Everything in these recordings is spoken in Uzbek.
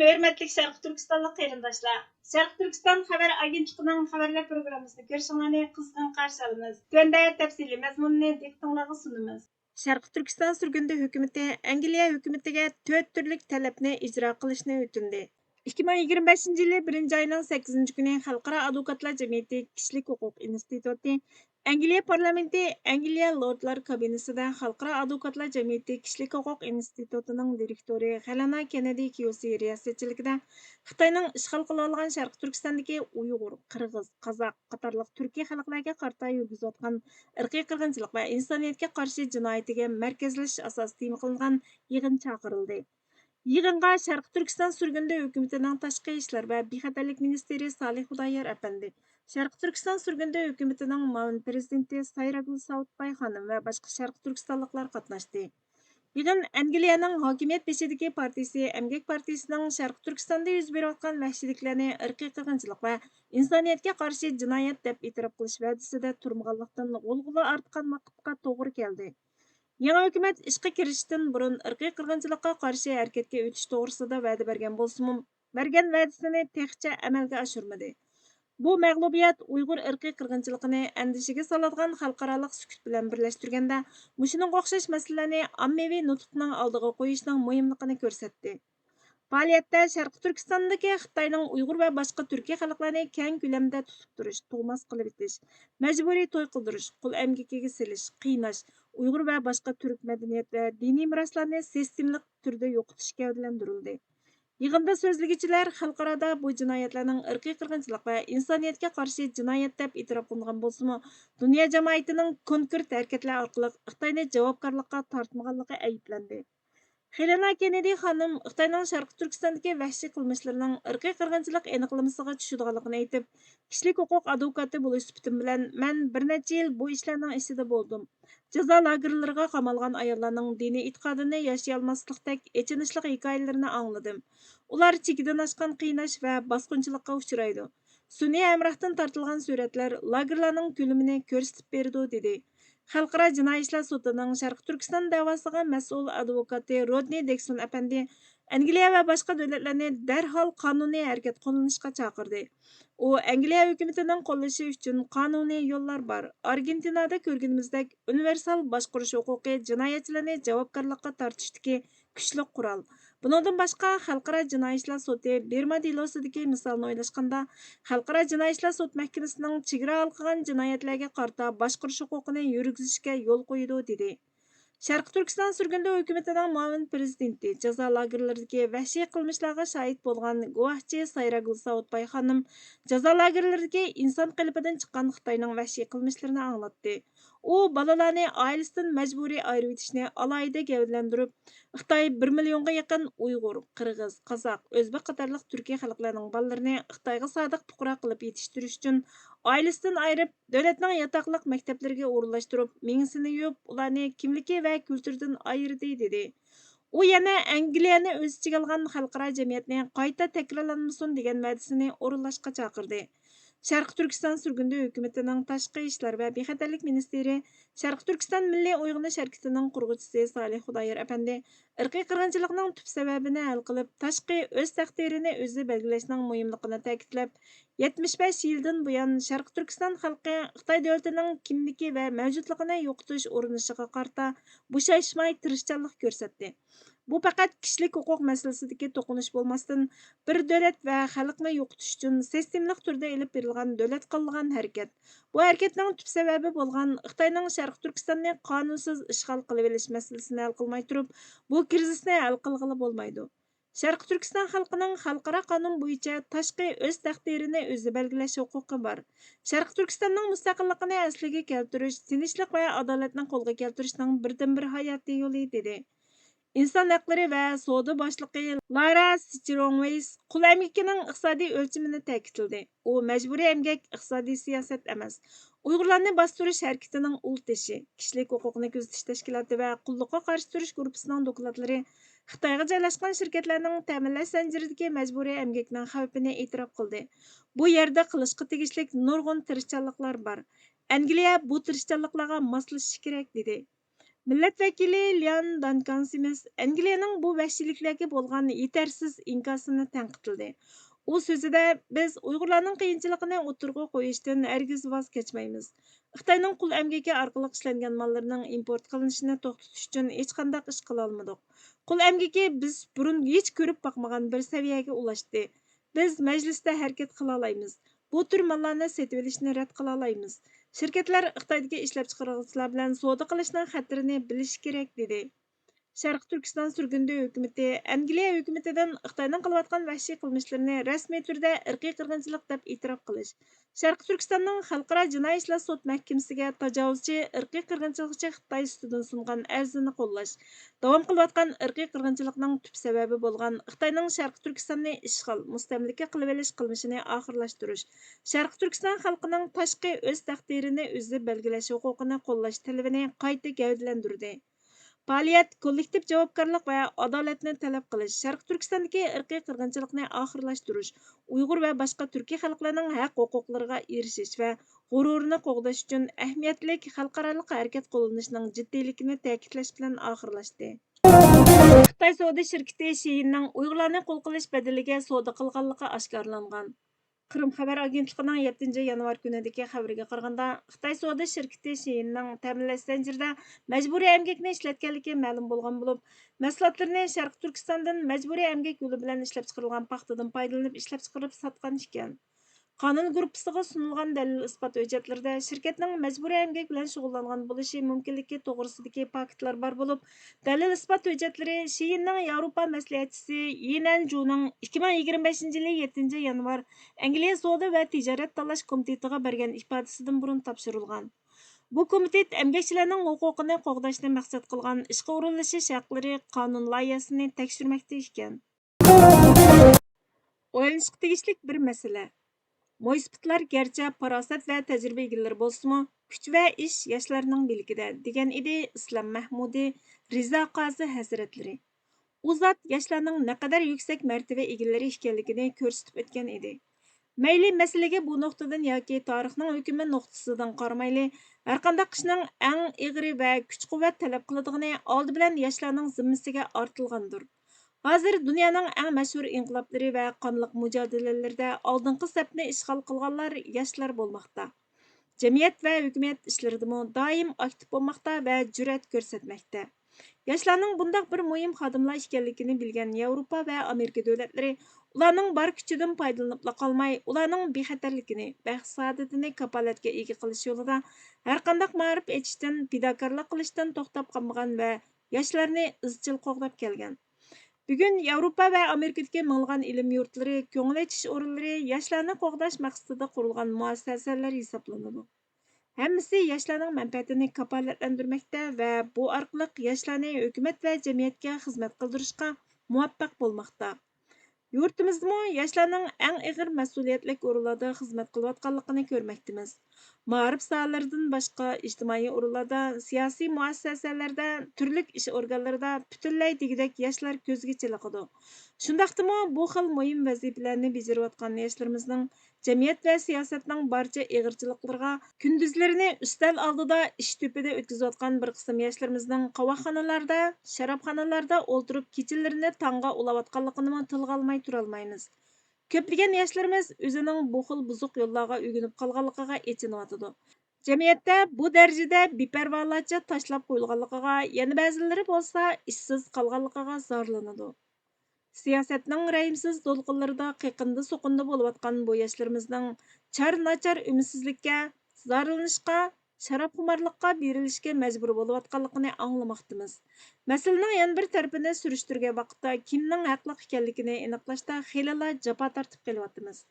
Hörmetlik Şərq Türkistanlıq qarindaşlar. Şərq Türkistan xəbər agentliğinin xəbərlər proqrammasını görüşünüzü qızğın qarşı alırıq. Töndə təfsili məzmununu diqqətinizə sunumuz. Şərq Türkistan sürgündə hökuməti Angliya hökumətiga 4 türlük tələbni icra qilishni ötündü. 2025 yılı 1 ayının 8 günü Xalqara Advokatlar Cemiyeti Kişilik Hüquq İnstitutu Angliya Parlamenti Angliya Lordlar Kabinetida Xalqara Advokatlar Cemiyeti Kişilik Hüquq İnstitutuning direktori Helena Kennedy QC riyosatchiligida Xitoyning ishg'ol qilib olgan Sharq Turkistondagi Uyg'ur, Qirg'iz, Qozoq qatorliq turkiy xalqlarga qarata yurgizayotgan irqiy qirg'inchilik va insoniyatga qarshi jinoyatiga markazlashish asosida tema qilingan yig'in chaqirildi. Yig'inga Sharq Turkiston sürgünde hükümetining tashqi ishlar va bexatarlik ministri Salih Xudoyor apandi, Sharq Turkiston sürgünde hükümetining muavin prezidenti Sayragul Savutbay xonim va boshqa Sharq Turkistonliklar qatnashdi. Yig'in Angliyaning hokimiyat beshidagi partiyasi Emgak partiyasining Sharq Turkistonda yuz berayotgan vahshiyliklarni irqiy qirg'inchilik va insoniyatga qarshi jinoyat deb e'tirof qilish va'dasida turmaganlikdan g'ulg'ula ortgan vaqtga to'g'ri keldi. Yangi hukumat ishga kirishdan burun irqiy qirg'inchilikqa qarshi harakatga o'tish to'g'risida va'da bergan bo'lsa-mu, bergan va'dasini texcha amalga oshirmadi. Bu mag'lubiyat Uyg'ur irqiy qirg'inchiligini andishiga soladigan xalqaroliq sukut bilan birlashtirganda, mushuning o'xshash masalalarni ommaviy nutqning oldiga qo'yishning muhimligini ko'rsatdi. Faoliyatda Sharq Turkistondagi Xitoyning Uyg'ur va boshqa turkiy xalqlarni keng ko'lamda tutib turish, to'g'mas qilib etish, majburiy to'y qildirish, qul emgakiga selish, qiynash, Uyg'ur va boshqa turk madaniyat va diniy meroslarni sistemlik turda yo'qotish gavdalantirildi. Yig'inda so'zlagichilar xalqarada bu jinoyatlarning irqiy qirg'inchilik va insoniyatga qarshi jinoyat deb e'tirof qilingan bo'lsa-mu, dunyo jamoatining konkret harakatlar orqali Xitoyni javobgarlikka tortmaganligi ayblandi. Helena Kennedy xonim Xitoyning Sharq Turkistondagi vahshiy qilmishlarining irqiy qirg'inchilik aniqlamasiga tushadiganligini aytib, kishilik huquq advokati bo'lish sifatim bilan men bir necha yil bu ishlarning ichida bo'ldim. Jazo lagerlariga qamalgan ayollarning diniy e'tiqodini yashay olmaslikdek echinishli hikoyalarini angladim. Ular chekidan oshgan qiynash va bosqinchilikqa uchraydi. Sun'iy hamrohdan tortilgan suratlar lagerlarning ko'lamini ko'rsatib berdi, dedi. Xalqaro jinoiy ishlar sudining Sharq Turkiston davosiga mas'ul advokati Rodney Dekson apandi Angliya va boshqa davlatlarni darhol qonuniy harakat qo'llanishga chaqirdi. U Angliya hukumatining qo'llashi uchun qonuniy yo'llar bor. Argentinada ko'rganimizdek universal boshqarish huquqi jinoyatchilarni javobgarlikka tortishdagi kuchli qurol. Bundan boshqa Xalqaro jinoiy ishlar sudi Birma delosidagi misolni o'ylashganda, Xalqaro jinoiy ishlar sud mahkamasining chegara olqigan jinoyatlarga qarata boshqarish huquqini yurgizishga yo'l qo'ydi, dedi. Sharq Turkiston sürgünde hükümetining muavin prezidenti jazo lagerlaridagi vahshiy qilmishlarga shohid bo'lgan guvohchi Sayragul Savutbay xonim jazo lagerlaridagi inson qalbidan chiqqan Xitoyning vahshiy qilmishlarini anglatdi. U bolalarni oilasidan majburiy ayirib etishni alohida gavdalantirib, Xitoy 1 millionga yaqin Uyg'ur, Qirg'iz, Qozoq, O'zbek qatorliq turkiy xalqlarning bolalarini Xitoyga sodiq fuqaro qilib yetishtirish uchun oilasidan ayirib, davlatning yatoqliq maktablariga o'rinlashtirib, mengisini yuvib, ularni kimligi va kulturidan ayirdi, dedi. U yana Angliyani o'z ichiga olgan xalqaro jamiyatni qayta takrorlanmasin degan va'dasini o'rinlashga chaqirdi. Sharq Turkiston sürgünde hükümetining tashqi ishlar va bexatarlik ministri Sharq Turkiston Milliy Uyg'unish harakatining qurg'uvchisi Salih Xudoyor apandi irqiy qirg'inchilikning tub sababini hal qilib, tashqi o'z taqdirini o'zi belgilashning muhimligini ta'kidlab, 75 yildan buyon Sharq Turkiston xalqi Xitoy davlatining kimligi va mavjudligini yo'qotish urinishiga qarata bo'shashmay tirishchanlik ko'rsatdi. Bu faqat kishilik huquq masalasidagi to'qinish bo'lmasdan, bir davlat va xalqni yo'qotish uchun sistemlik turda elib berilgan davlat qo'llagan harakat. Bu harakatning tub sababi bo'lgan Xitoyning Sharq Turkistonni qonunsiz ishg'ol qilib olish masalasini hal qilmay turib, bu krizisni hal qilg'ili bo'lmaydi. Sharq Turkiston xalqining xalqaro qonun bo'yicha tashqi o'z taqdirini o'zi belgilash huquqi bor. Sharq Turkistonning mustaqilligini asliga keltirish, tinchlik va adolatni qo'lga keltirishning birdan-bir hayotiy yo'li, dedi. İnsan haqlari va savdo boshlig'i Lara Sichirongveys qul emgakining iqtisodiy o'lchimini ta'kidladi. U majburiy emgak iqtisodiy siyosat emas, Uyg'urlarni bostirish harakatining ultishi, kishilik huquqni kuzatish tashkiloti va qulluqqa qarshi turish guruhining dokladlari Xitoyga joylashgan shirkatlarning ta'minlash zanjiridagi majburiy emgakning xavfini e'tirof qildi. Bu yerda qilishga tegishli nurg'un tirishchanliklar bor. Angliya bu tirishchanliklarga moslashishi kerak, dedi. Millat vakili Lian Duncan Smith Angliyaning bu vahshiyliklarga bo'lgan yetarsiz inkosini tanqidladi. U so'zida biz Uyg'urlarning qiyinchiligini o'tirg'a qo'yishdan hargiz voz kechmaymiz. Xitoyning qul amgaki orqali ishlangan mollarining import qilinishini to'xtatish uchun hech qanday ish qila olmadik. Qul amgaki biz burun hech ko'rib boqmagan bir saviyaga ulashdi. Biz majlisda harakat qila olamiz. Bu tür mallarni setib olishni rad qila olamiz. Şirketler Xitoydagi ishlab chiqaruvchilar bilan savdo qilishning xatirini bilishi kerak dedi. Sharq Turkiston surgundi hukumati Angliya hukumatidan Xitoyning qilayotgan vahshiy qilmishlarini rasmiy turda irqiy qirg'inchilik deb e'tirof qilish. Sharq Turkistonning xalqaro jinoiy ishlar sud mahkamasiga tajovuzchi irqiy qirg'inchilikchi Xitoy ustidan sungan arzini qo'llash. Davom qilayotgan irqiy qirg'inchilikning tub sababi bo'lgan Xitoyning Sharq Turkistonni ishg'ol, mustamlika qilib olish qilmishini oxirlashtirish. Sharq Turkiston xalqining tashqi o'z taqdirini o'zi belgilash huquqini qo'llash talabini qayta gavdalantirdi. Faoliyat kollektiv javobgarlik va adolatni talab qilish, Sharq Turkistondagi irqiy qirg'inchilikni oxirlashtirish, Uyg'ur va boshqa turkiy xalqlarning haq-huquqlariga erishish va g'ururini qo'g'dash uchun ahamiyatli xalqaro harakat qo'llanishining jiddiyligini ta'kidlash bilan oxirlashdi. Xitoy savdo shirkati Sheinning Uyg'urlarni qo'l qilish badaliga savdo qilganligi oshkorlangan. Qrim xabar agentligining 7 yanvar kunidagi xabariga qaraganda, Xitoy savdo shirkati Sheinning ta'minlash zanjirida majburiy emgakni ishlatganligi ma'lum bo'lgan bo'lib, mahsulotlarni Sharq Turkistondan majburiy emgak yo'li bilan ishlab chiqarilgan paxtadan foydalanib ishlab chiqarib sotgan ekan. Qonun gruppasiga sunilgan dalil-isbot hujjatlarida shirkatning majburiy emgak bilan shug'ullangan bo'lishi mumkinligi to'g'risidagi faktlar bor bo'lib, dalil-isbot hujjatlari Sheinning Yevropa maslahatchisi Yinan Juning 2025-yili 7 yanvar Angliya savdo va tijorat tanlash komitetiga bergan ifodasidan burun topshirilgan. Bu komitet emgakchilarning huquqini qo'g'dashni maqsad qilgan ishga o'rinlashish haqlari qonun loyihasini tekshirmoqda ekan. O'ylanishga tegishli bir masala. Mo'ysipitlar garchi farosat va tajriba egalari bo'lsa-mu, kuch va ish yoshlarning bilgida, degan edi Islom Mahmudi Rizo Qozi hazratlari. U zot yoshlarning naqadar yuksak martaba egalari ekanligini ko'rsatib o'tgan edi. Mayli masalaga bu nuqtadan yoki tarixning hukmi nuqtasidan qaramayli, har qanday qishning eng ig'ri va kuch-quvvat talab qiladigan oldi bilan yoshlarning zimmasiga ortilgandir. Hozir dunyoning eng mashhur inqiloblari va qonliq mujodalalarida oldingi safni ishg'ol qilganlar yoshlar bo'lmoqda. Jamiyat va hukumat ishlarida doim aktiv bo'lmoqda va jur'at ko'rsatmoqda. Yoshlarning bundoq bir muhim xodimlar ekanligini bilgan Yevropa va Amerika davlatlari ularning bor kuchidan foydalanib qolmay, ularning bexatarligini va saodatini kapolatga ega qilish yo'lida har qanday ma'rif etishdan, fidokorlik qilishdan to'xtab qolmagan va yoshlarni izchil qo'g'dab kelgan. Bugun Yevropa va Amerikadagi ming'an ilm yurtlari, ko'ngil achish o'rinlari yoshlarni qo'g'dash maqsadida qurilgan muassasalar hisoblanadi. Hammasi yoshlarning manfaatini kafolatlantirmoqda va bu orqali yoshlarni hukumat va jamiyatga xizmat qildirishga muvaffaq bo'lmoqda. Yurtimizda yoshlarning eng ig'ir mas'uliyatli o'rinlarda xizmat qilayotganligini ko'rmoqdamiz. Ma'rif sohalaridan boshqa ijtimoiy o'rinlarda, siyosiy muassasalarda, turli ish organlarida butunlay degidek yoshlar ko'zga chiliqadi. Shundaqdimi bu xil muhim vazifalarni bajarayotgan yoshlarimizning jamiyat va siyosatning barcha ig'irchiliklariga kunduzlarini ustal oldida ish to'pida o'tkazayotgan bir qism yoshlarimizning qovoqxonalarda, sharobxonalarda o'ltirib kechalarini tongga ulayotganligini tilga olmay turolmaymiz. Köplagan yoshlarimiz o'zining bu xil buzuq yo'llarga o'rganib qolganligiga echinayotidi. Jamiyatda bu darajada beparvolarcha tashlab qo'yilganligiga, yana ba'zilari bo'lsa ishsiz qolganligiga zorlanadi. Siyosatning rayimsiz to'lqinlarida qiqindi so'qindi bo'layotgan bu yoshlarimizning char-nachar umidsizlikka, zorlanishga, sharobxumorlikqa berilishga majbur bo'layotganligini anglamoqdamiz. Masalaning yana bir tarafini surishtirgan vaqtda kimning haqli ekanligini aniqlashda xeylilar jafo tortib kelyapmiz.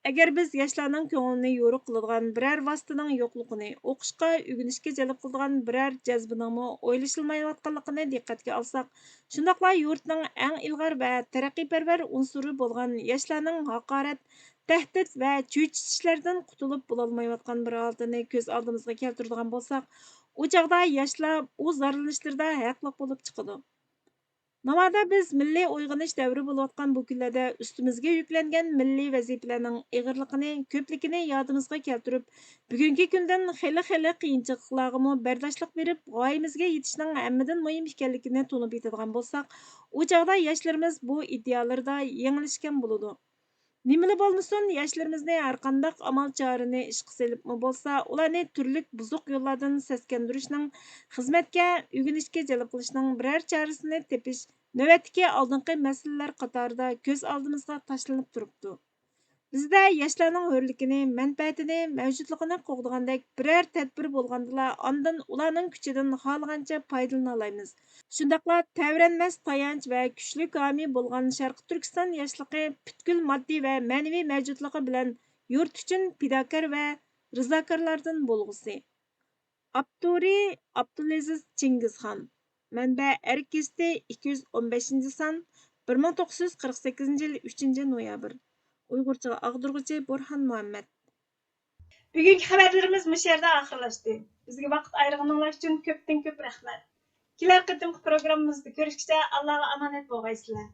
Agar biz yoshlarning ko'nglini yo'riq qiladigan biror vositaning yo'qligini, o'qishga, o'rganishga jalb qiladigan biror jazbning o'ylashilmayotganligini diqqatga olsak, shundoqla yurtning eng ilg'or va taraqqiyparvar unsuri bo'lgan yoshlarning haqorat, tahdid va cho'chitishlardan qutulib bo'lolmayotgan bir holatini ko'z oldimizga keltiradigan bo'lsak, u chog'da yoshlar u zorlanishlarda haqli bo'lib chiqadi. Navada biz milliy uyg'onish davri bo'layotgan bu kunlarda ustimizga yuklangan milliy vazifalarning ig'irligini, ko'pligini yodimizga keltirib, bugungi kundan xili qiyinchiliklarga bardoshlik berib, g'oyamizga yetishning hammadan muhim ekanligini tunib yetadigan bo'lsak, u chog'da yoshlarimiz bu iddialarda yengilishgan bo'ladi. Nimeli bo'lmasin, yoshlarimizni har qanday amal chorini ishqa selibmi bo'lsa, ularni turli buzuq yo'llardan seskandirishning, xizmatga, o'rganishga jalb qilishning biror chorasini tepish navbatdagi oldingi masalalar qatorida ko'z oldimizga tashlanib turibdi. Bizdə yoshlarning hürlikini, manfaatini, mavjudligini qo'g'dagandek biror tadbir bo'lgandila, ondan ularning kuchidan xohlagancha foydalana olamiz. Shundaqla tavranmas tayanch va kuchlik homiy bo'lgan Sharqi Turkiston yoshligi butkul moddiy va ma'naviy mavjudligi bilan yurt uchun fidokor va rizokorlardan bo'lg'usi. Abduri Abdulaziz Chingizxon. Manba Erkesti 215-son 1948 yil 3 noyabr. Uyg'urcha ag'dirg'uchi Burhan Muhammad. Bugungi xabarlarimiz bu yerda oxirlashdi. Bizga vaqt ayirganingiz uchun ko'p rahmat. Kelar qatimki programmamizda ko'rishguncha Allohga omonat bo'lgaysizlar.